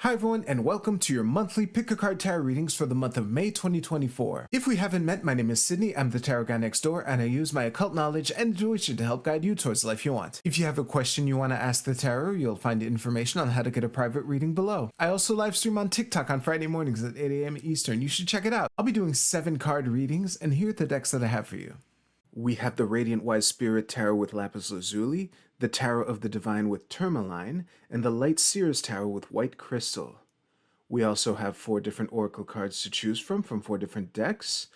Hi everyone, and welcome to your monthly Pick a Card Tarot readings for the month of May 2024. If we haven't met, my name is Sydney, I'm the tarot guy next door, and I use my occult knowledge and intuition to help guide you towards the life you want. If you have a question you want to ask the tarot, you'll find information on how to get a private reading below. I also live stream on TikTok on Friday mornings at 8 a.m. Eastern. You should check it out. I'll be doing 7 card readings, and here are the decks that I have for you. We have the Radiant Wise Spirit Tarot with Lapis Lazuli, the Tarot of the Divine with Tourmaline, and the Light Seers Tarot with White Crystal. We also have 4 different oracle cards to choose from 4 different decks.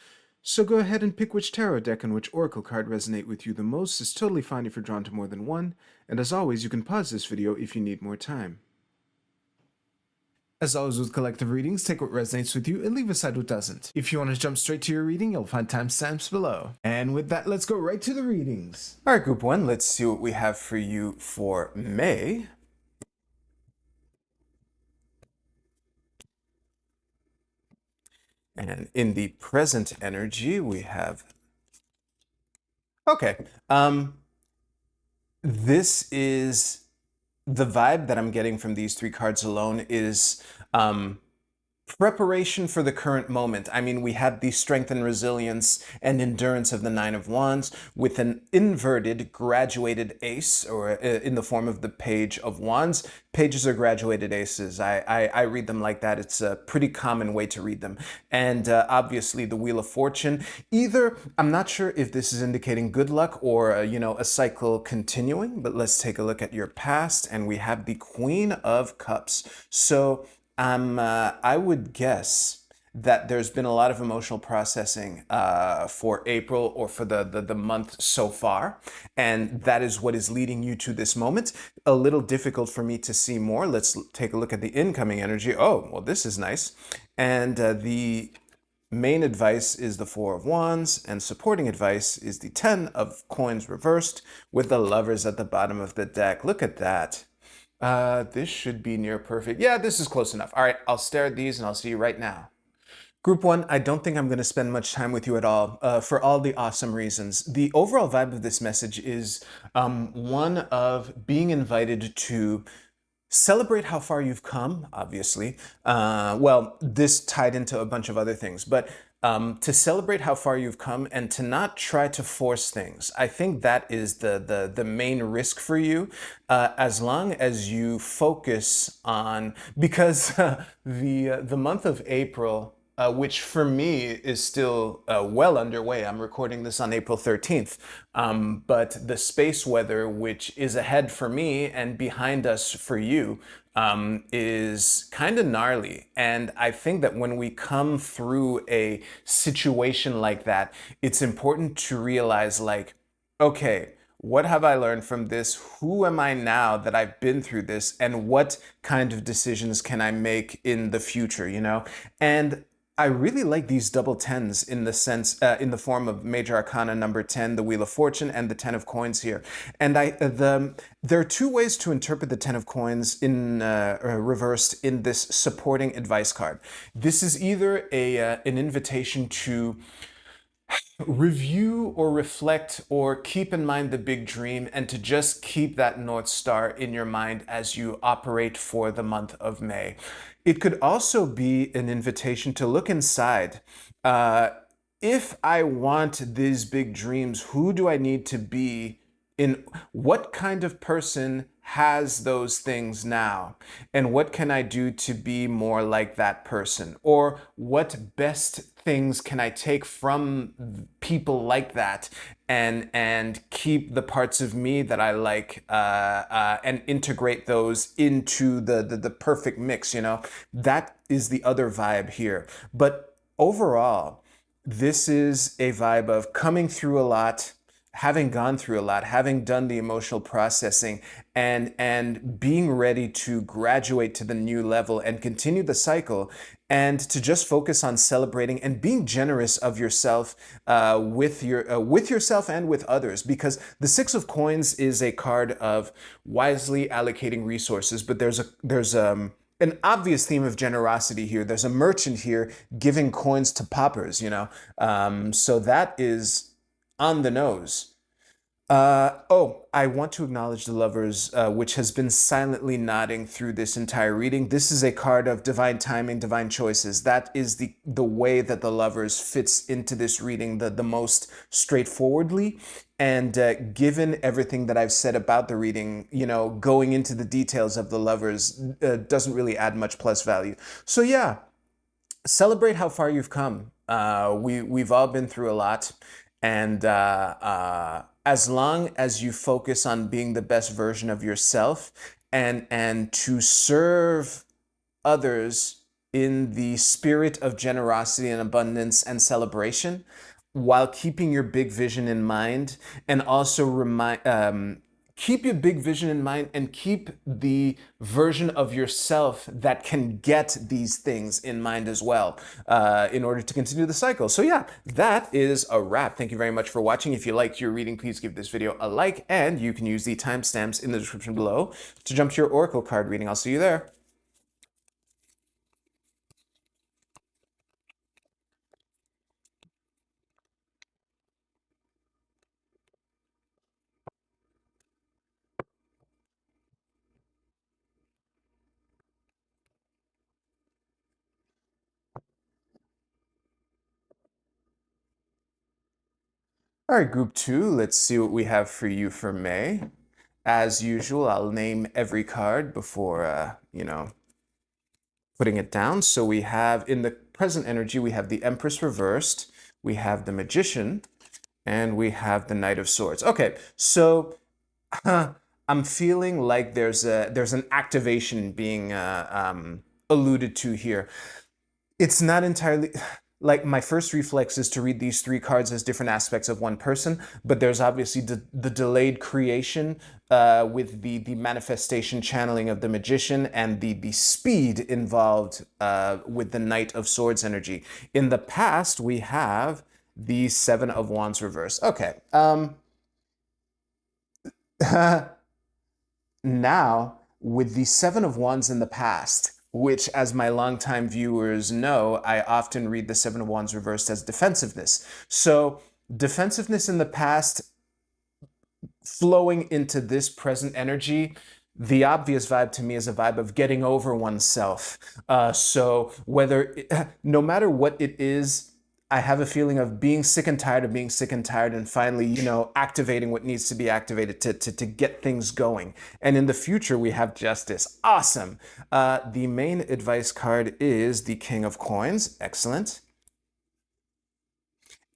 So go ahead and pick which tarot deck and which oracle card resonate with you the most. It's totally fine if you're drawn to more than one. And as always, you can pause this video if you need more time. As always with collective readings, take what resonates with you and leave aside what doesn't. If you want to jump straight to your reading, you'll find timestamps below. And with that, let's go right to the readings. All right, group 1, let's see what we have for you for May. And in the present energy, we have, okay, this is the vibe that I'm getting from these 3 cards alone is preparation for the current moment. I mean, we have the strength and resilience and endurance of the 9 of Wands with an inverted graduated ace, or in the form of the Page of Wands. Pages are graduated aces. I read them like that. It's a pretty common way to read them. And obviously the Wheel of Fortune. Either, I'm not sure if this is indicating good luck or, a cycle continuing, but let's take a look at your past. And we have the Queen of Cups. So I would guess that there's been a lot of emotional processing for April or for the month so far. And that is what is leading you to this moment. A little difficult for me to see more. Let's take a look at the incoming energy. Oh, well, this is nice. And the main advice is the 4 of Wands, and supporting advice is the 10 of Coins reversed with the Lovers at the bottom of the deck. Look at that. This should be near perfect. Yeah, this is close enough. All right, I'll stare at these and I'll see you right now. Group 1, I don't think I'm going to spend much time with you at all for all the awesome reasons. The overall vibe of this message is one of being invited to celebrate how far you've come, obviously. Well, this tied into a bunch of other things, but to celebrate how far you've come and to not try to force things. I think that is the main risk for you, as long as you focus on, because the month of April, which for me is still well underway. I'm recording this on April 13th. But the space weather, which is ahead for me and behind us for you, is kind of gnarly. And I think that when we come through a situation like that, it's important to realize, like, okay, what have I learned from this? Who am I now that I've been through this? And what kind of decisions can I make in the future, And I really like these double 10s in the sense, in the form of Major Arcana number 10, the Wheel of Fortune, and the 10 of Coins here. And there are 2 ways to interpret the 10 of Coins in reversed in this supporting advice card. This is either an invitation to review or reflect or keep in mind the big dream, and to just keep that North Star in your mind as you operate for the month of May. It could also be an invitation to look inside. If I want these big dreams, who do I need to be? In what kind of person has those things now? And what can I do to be more like that person? Or what best things can I take from people like that and keep the parts of me that I like and integrate those into the perfect mix, That is the other vibe here. But overall, this is a vibe of coming through a lot, having gone through a lot, having done the emotional processing, and being ready to graduate to the new level and continue the cycle, and to just focus on celebrating and being generous of yourself with yourself and with others. Because the 6 of Coins is a card of wisely allocating resources, but there's an obvious theme of generosity here. There's a merchant here giving coins to paupers, So that is on the nose. I want to acknowledge the Lovers, which has been silently nodding through this entire reading. This is a card of divine timing, divine choices. That is the way that the Lovers fits into this reading the most straightforwardly. And given everything that I've said about the reading, going into the details of the Lovers doesn't really add much plus value. So yeah, celebrate how far you've come. We've all been through a lot, and as long as you focus on being the best version of yourself and to serve others in the spirit of generosity and abundance and celebration, while keeping your big vision in mind, and also keep your big vision in mind and keep the version of yourself that can get these things in mind as well, in order to continue the cycle. So yeah, that is a wrap. Thank you very much for watching. If you liked your reading, please give this video a like, and you can use the timestamps in the description below to jump to your Oracle card reading. I'll see you there. All right, group two, let's see what we have for you for May. As usual, I'll name every card before, putting it down. So we have, in the present energy, we have the Empress reversed, we have the Magician, and we have the Knight of Swords. Okay, so I'm feeling like there's an activation being alluded to here. It's not entirely like my first reflex is to read these three cards as different aspects of one person, but there's obviously the delayed creation with the manifestation channeling of the Magician and the speed involved with the Knight of Swords energy. In the past, we have the Seven of Wands reverse. Okay. Now, with the Seven of Wands in the past, which, as my longtime viewers know, I often read the Seven of Wands reversed as defensiveness. So, defensiveness in the past flowing into this present energy, the obvious vibe to me is a vibe of getting over oneself. So, no matter what it is, I have a feeling of being sick and tired of being sick and tired, and finally, activating what needs to be activated to get things going. And in the future, we have justice. Awesome. The main advice card is the King of Coins. Excellent.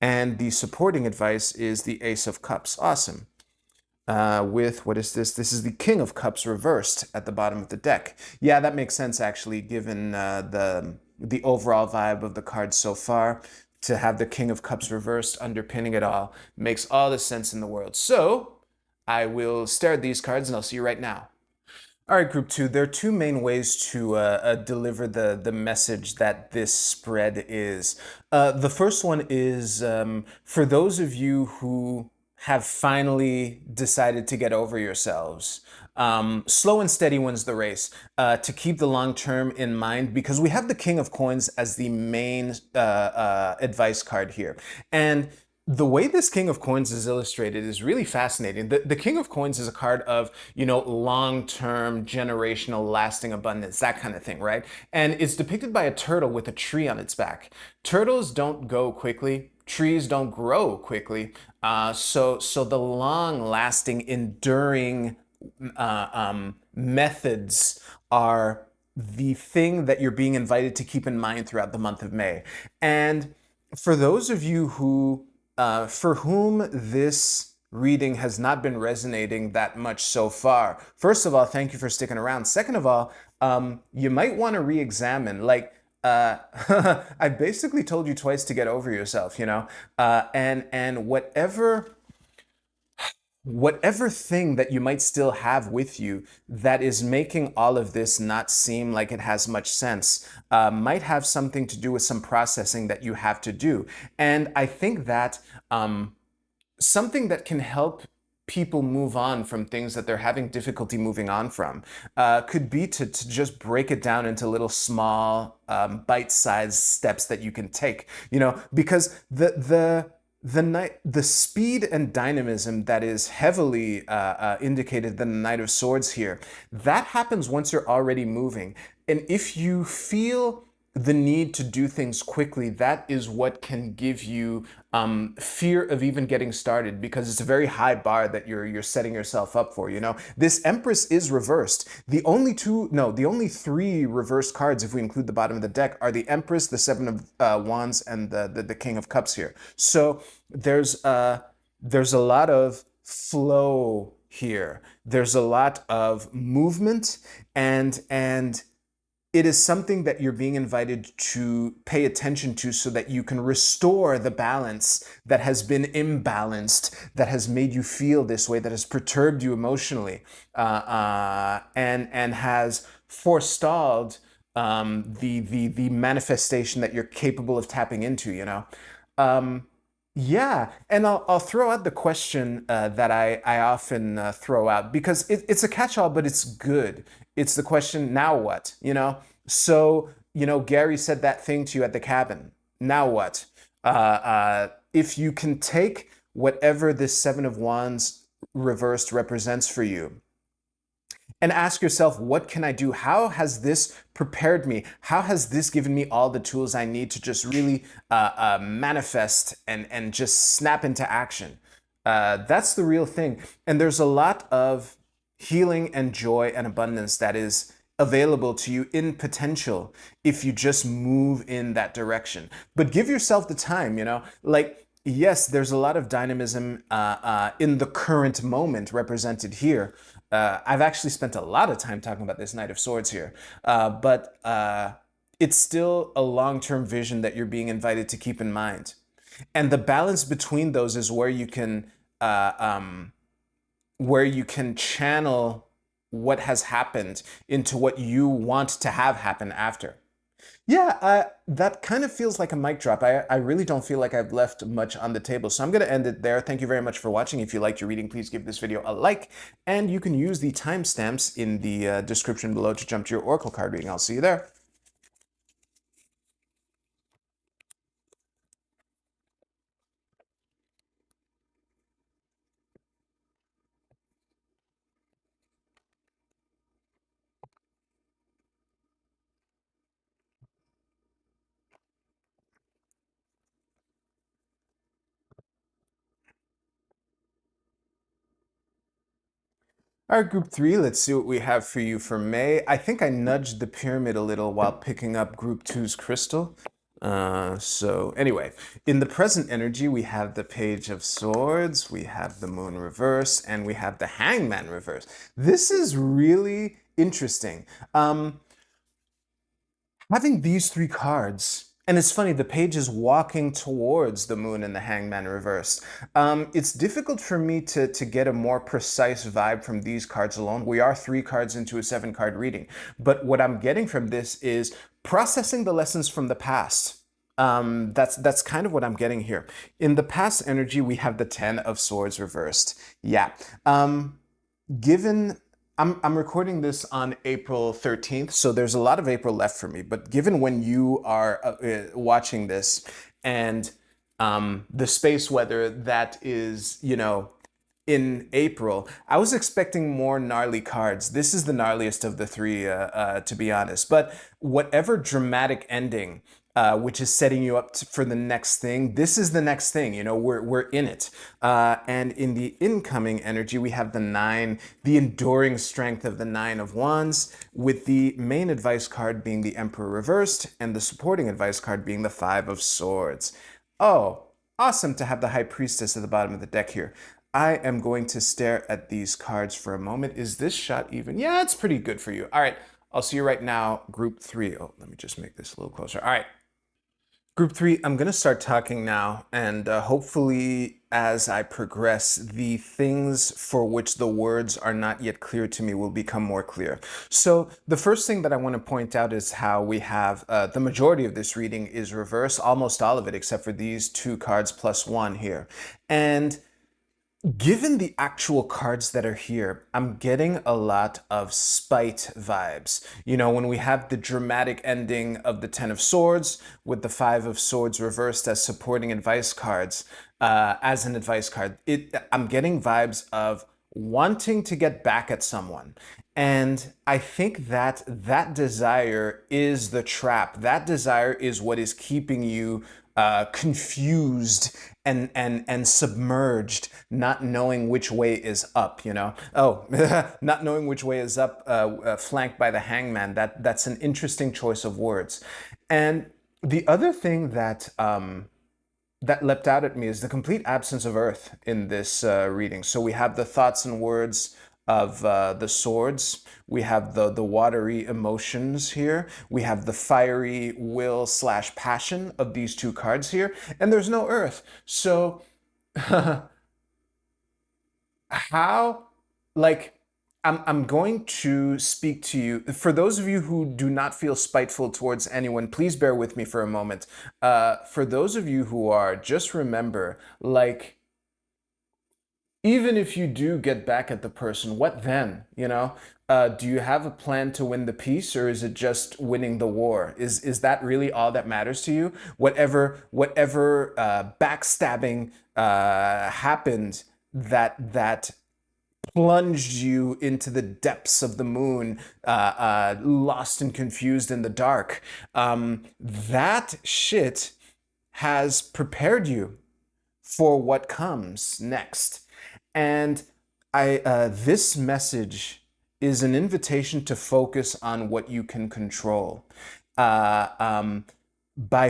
And the supporting advice is the Ace of Cups. Awesome. With, what is this? This is the King of Cups reversed at the bottom of the deck. Yeah, that makes sense, actually, given the overall vibe of the cards so far. To have the King of Cups reversed underpinning it all makes all the sense in the world. So I will stare at these cards and I'll see you right now. All right, group two, there are two main ways to deliver the message that this spread is. The first one is for those of you who have finally decided to get over yourselves. Slow and steady wins the race. To keep the long term in mind, because we have the King of Coins as the main advice card here. And the way this King of Coins is illustrated is really fascinating. The King of Coins is a card of, long-term, generational, lasting abundance, that kind of thing, right? And it's depicted by a turtle with a tree on its back. Turtles don't go quickly. Trees don't grow quickly. So the long-lasting, enduring methods are the thing that you're being invited to keep in mind throughout the month of May. And for those of you who for whom this reading has not been resonating that much so far, first of all, thank you for sticking around. Second of all, you might want to re-examine, I basically told you twice to get over yourself, and whatever thing that you might still have with you that is making all of this not seem like it has much sense might have something to do with some processing that you have to do. And I think that something that can help people move on from things that they're having difficulty moving on from could be to just break it down into little small bite-sized steps that you can take, because the speed and dynamism that is heavily indicated in the Knight of Swords here, that happens once you're already moving. And if you feel the need to do things quickly, that is what can give you fear of even getting started, because it's a very high bar that you're setting yourself up for. You know, this Empress is reversed. The only the only three reversed cards, if we include the bottom of the deck, are the Empress, the Seven of Wands, and the King of Cups here. So there's a lot of flow here. There's a lot of movement, and it is something that you're being invited to pay attention to so that you can restore the balance that has been imbalanced, that has made you feel this way, that has perturbed you emotionally, and has forestalled the manifestation that you're capable of tapping into, you know? Yeah, and I'll throw out the question that I often throw out, because it's a catch-all, but it's good. It's the question, now what? You know? So, you know, Gary said that thing to you at the cabin. Now what? If you can take whatever this Seven of Wands reversed represents for you, and ask yourself, what can I do? How has this prepared me? How has this given me all the tools I need to just really manifest and just snap into action? That's the real thing. And there's a lot of healing and joy and abundance that is available to you in potential if you just move in that direction. But give yourself the time, you know, like, yes, there's a lot of dynamism in the current moment represented here. I've actually spent a lot of time talking about this Knight of Swords here, but it's still a long-term vision that you're being invited to keep in mind. And the balance between those is where you can channel what has happened into what you want to have happen after. Yeah, that kind of feels like a mic drop. I really don't feel like I've left much on the table, so I'm going to end it there. Thank you very much for watching. If you liked your reading, please give this video a like, and you can use the timestamps in the description below to jump to your Oracle card reading. I'll see you there. All right, group three, let's see what we have for you for May. I think I nudged the pyramid a little while picking up group two's crystal. So anyway, in the present energy, we have the Page of Swords, we have the Moon reverse, and we have the Hangman reverse. This is really interesting. Having these three cards, and it's funny, the page is walking towards the Moon and the Hangman reversed. It's difficult for me to get a more precise vibe from these cards alone. We are 3 cards into a 7-card reading, but what I'm getting from this is processing the lessons from the past. That's kind of what I'm getting here. In the past energy, we have the 10 of Swords reversed. Yeah. Given I'm recording this on April 13th, so there's a lot of April left for me. But given when you are watching this and the space weather that is, you know, in April, I was expecting more gnarly cards. This is the gnarliest of the 3, to be honest. But whatever dramatic ending, which is setting you up for the next thing. This is the next thing, you know, we're in it. And in the incoming energy, we have the 9, the enduring strength of the 9 of Wands, with the main advice card being the Emperor reversed, and the supporting advice card being the 5 of Swords. Oh, awesome to have the High Priestess at the bottom of the deck here. I am going to stare at these cards for a moment. Is this shot even? Yeah, it's pretty good for you. All right, I'll see you right now, group 3. Oh, let me just make this a little closer. All right. Group 3, I'm going to start talking now, and hopefully as I progress, the things for which the words are not yet clear to me will become more clear. So the first thing that I want to point out is how we have the majority of this reading is reverse, almost all of it except for these 2 cards plus 1 here. And Given the actual cards that are here, I'm getting a lot of spite vibes. You know, when we have the dramatic ending of the Ten of Swords with the Five of Swords reversed as supporting advice cards, as an advice card, I'm getting vibes of wanting to get back at someone. And I think that that desire is the trap. That desire is what is keeping you confused and submerged, not knowing which way is up. You know, oh, not knowing which way is up, flanked by the hangman. That's an interesting choice of words. And the other thing that that leapt out at me is the complete absence of earth in this reading. So we have the thoughts and words of the swords. We have the watery emotions here. We have the fiery will slash passion of these two cards here. And there's no earth. So how, like, I'm going to speak to you. For those of you who do not feel spiteful towards anyone, please bear with me for a moment. For those of you who are, just remember, like, even if you do get back at the person, what then? You know, do you have a plan to win the peace, or is it just winning the war? Is that really all that matters to you? Whatever backstabbing happened that plunged you into the depths of the moon, lost and confused in the dark. That shit has prepared you for what comes next. And this message is an invitation to focus on what you can control. By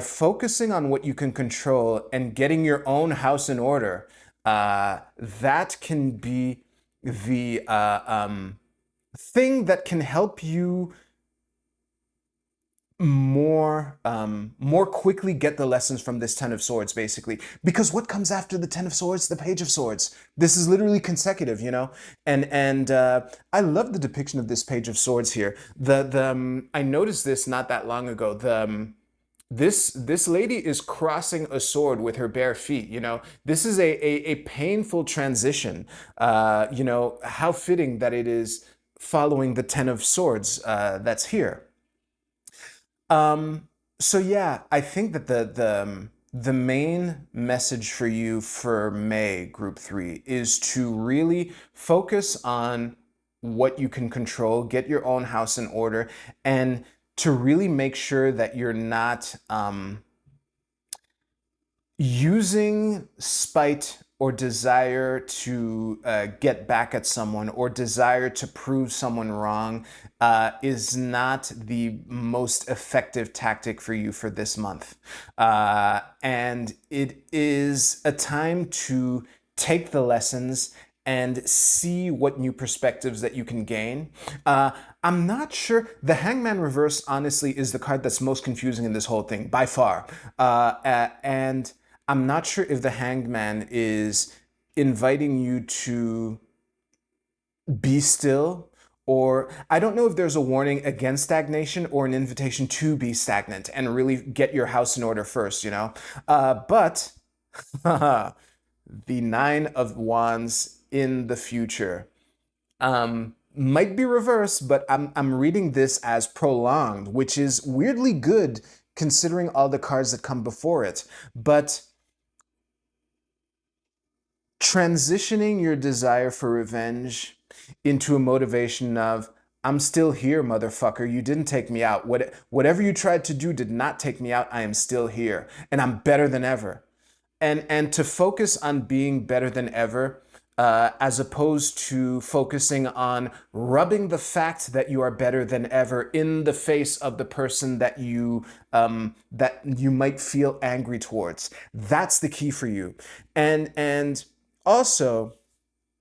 focusing on what you can control and getting your own house in order, that can be the thing that can help you more quickly get the lessons from this Ten of Swords, basically. Because what comes after the Ten of Swords? The Page of Swords. This is literally consecutive, you know? And I love the depiction of this Page of Swords here. I noticed this not that long ago. This lady is crossing a sword with her bare feet. You know, this is a painful transition. You know, how fitting that it is following the Ten of Swords that's here. So yeah, I think that the main message for you for May Group 3 is to really focus on what you can control, get your own house in order, and to really make sure that you're not using spite or desire to get back at someone or desire to prove someone wrong is not the most effective tactic for you for this month. And it is a time to take the lessons and see what new perspectives that you can gain. I'm not sure. The Hangman Reverse, honestly, is the card that's most confusing in this whole thing, by far. And I'm not sure if the Hangman is inviting you to be still, or I don't know if there's a warning against stagnation or an invitation to be stagnant and really get your house in order first, you know? But the Nine of Wands in the future might be reversed, but I'm reading this as prolonged, which is weirdly good considering all the cards that come before it. But transitioning your desire for revenge into a motivation of, I'm still here, motherfucker. You didn't take me out. Whatever you tried to do did not take me out. I am still here, and I'm better than ever. And to focus on being better than ever, as opposed to focusing on rubbing the fact that you are better than ever in the face of the person that you might feel angry towards. That's the key for you. And also,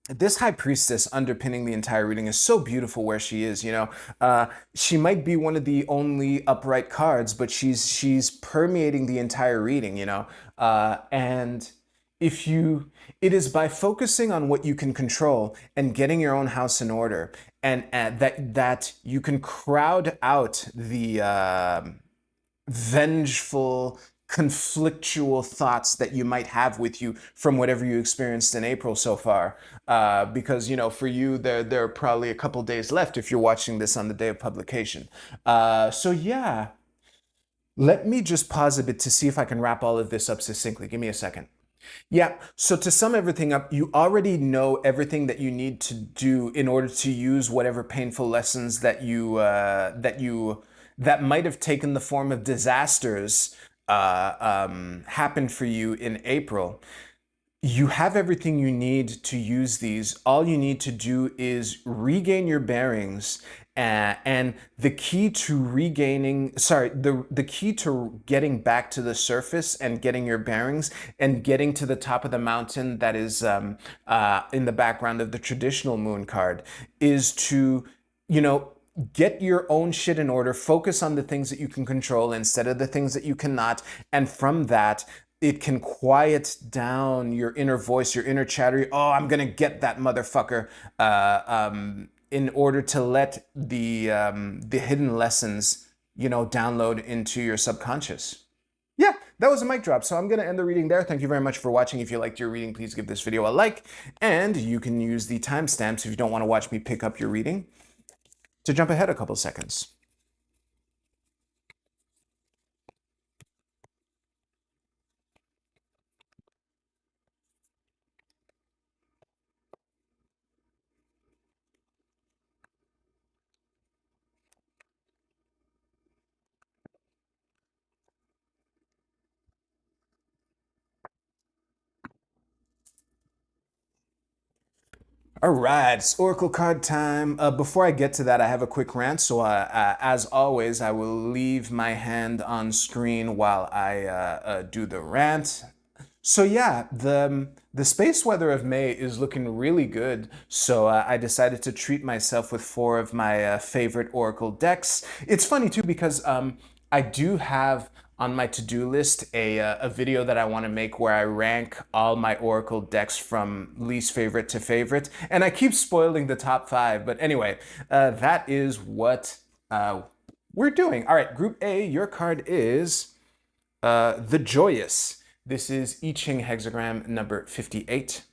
this high priestess underpinning the entire reading is so beautiful where she is, you know. She might be one of the only upright cards, but she's permeating the entire reading, you know. And it is by focusing on what you can control and getting your own house in order, and that you can crowd out the vengeful conflictual thoughts that you might have with you from whatever you experienced in April so far. Because, you know, for you, there are probably a couple days left if you're watching this on the day of publication. So yeah, let me just pause a bit to see if I can wrap all of this up succinctly. Give me a second. Yeah, so to sum everything up, you already know everything that you need to do in order to use whatever painful lessons that might have taken the form of disasters happened for you in April. You have everything you need to use these. All you need to do is regain your bearings. And the key to the key to getting back to the surface and getting your bearings and getting to the top of the mountain that is in the background of the traditional moon card is to, you know, get your own shit in order, focus on the things that you can control instead of the things that you cannot. And from that, it can quiet down your inner voice, your inner chatter. Oh, I'm gonna get that motherfucker. In order to let the hidden lessons, you know, download into your subconscious. Yeah, that was a mic drop. So I'm going to end the reading there. Thank you very much for watching. If you liked your reading, please give this video a like. And you can use the timestamps if you don't want to watch me pick up your reading to jump ahead a couple seconds. All right, it's Oracle card time. Before I get to that, I have a quick rant. So as always, I will leave my hand on screen while I do the rant. So yeah, the space weather of May is looking really good. So I decided to treat myself with four of my favorite Oracle decks. It's funny too because I do have on my to-do list a video that I want to make where I rank all my Oracle decks from least favorite to favorite. And I keep spoiling the top five. But anyway, that is what we're doing. All right, Group A, your card is the Joyous. This is I Ching hexagram number 58.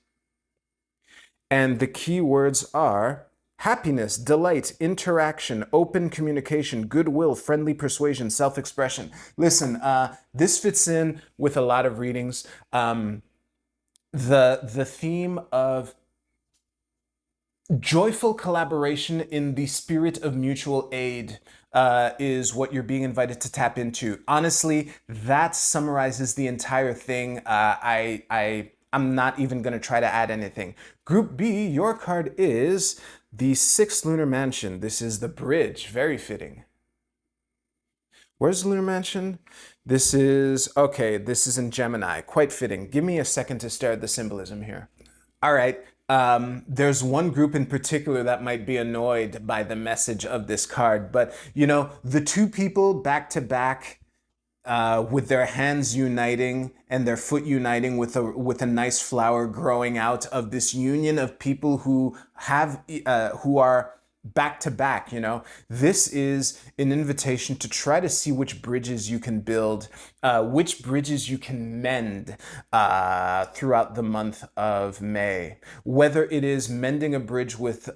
And the keywords are happiness, delight, interaction, open communication, goodwill, friendly persuasion, self-expression. Listen, this fits in with a lot of readings. The theme of joyful collaboration in the spirit of mutual aid is what you're being invited to tap into. Honestly, that summarizes the entire thing. I'm not even going to try to add anything. Group B, your card is the 6th Lunar Mansion. This is the bridge. Very fitting. Where's the Lunar Mansion? This is, okay, this is in Gemini. Quite fitting. Give me a second to stare at the symbolism here. All right. There's one group in particular that might be annoyed by the message of this card, but you know, the two people back to back with their hands uniting and their foot uniting with a nice flower growing out of this union of people who have who are back to back, you know. This is an invitation to try to see which bridges you can build, which bridges you can mend throughout the month of May. Whether it is mending a bridge with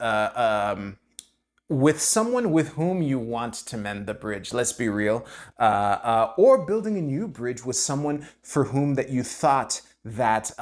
someone with whom you want to mend the bridge, let's be real, or building a new bridge with someone for whom that you thought that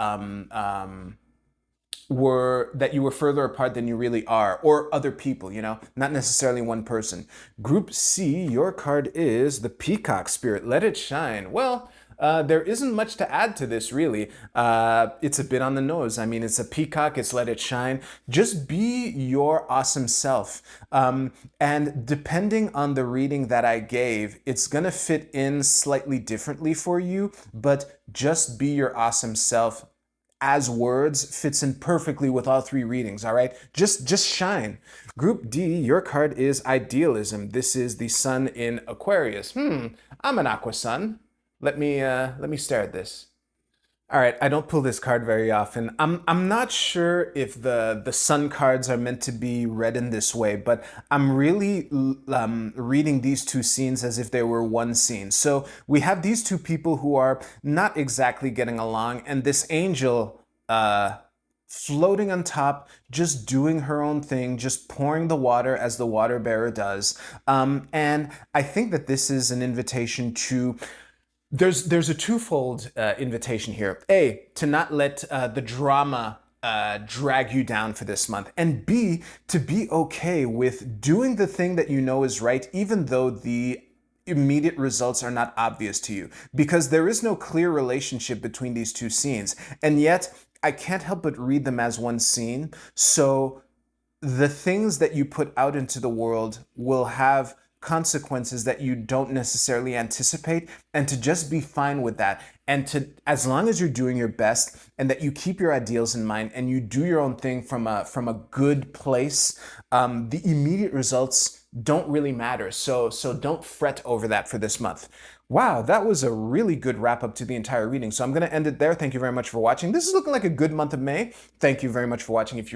you were further apart than you really are, or other people, you know, not necessarily one person. Group C, your card is the Peacock Spirit. Let it shine. Well, there isn't much to add to this, really. It's a bit on the nose. I mean, it's a peacock, it's let it shine. Just be your awesome self. And depending on the reading that I gave, it's gonna fit in slightly differently for you, but just be your awesome self as words fits in perfectly with all three readings, all right? Just shine. Group D, your card is Idealism. This is the sun in Aquarius. I'm an Aqua sun. Let me stare at this. All right, I don't pull this card very often. I'm not sure if the sun cards are meant to be read in this way, but I'm really reading these two scenes as if they were one scene. So we have these two people who are not exactly getting along, and this angel floating on top, just doing her own thing, just pouring the water as the water bearer does. And I think that this is an invitation to there's a twofold invitation here. A, to not let the drama drag you down for this month, and B, to be okay with doing the thing that you know is right, even though the immediate results are not obvious to you, because there is no clear relationship between these two scenes, and yet I can't help but read them as one scene. So the things that you put out into the world will have consequences that you don't necessarily anticipate, and to just be fine with that, and to, as long as you're doing your best and that you keep your ideals in mind and you do your own thing from a good place, the immediate results don't really matter. So don't fret over that for this month. Wow, that was a really good wrap up to the entire reading. So I'm going to end it there. Thank you very much for watching. This is looking like a good month of May. Thank you very much for watching. If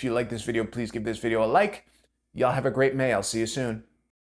you like this video, please give this video a like. Y'all have a great May. I'll see you soon.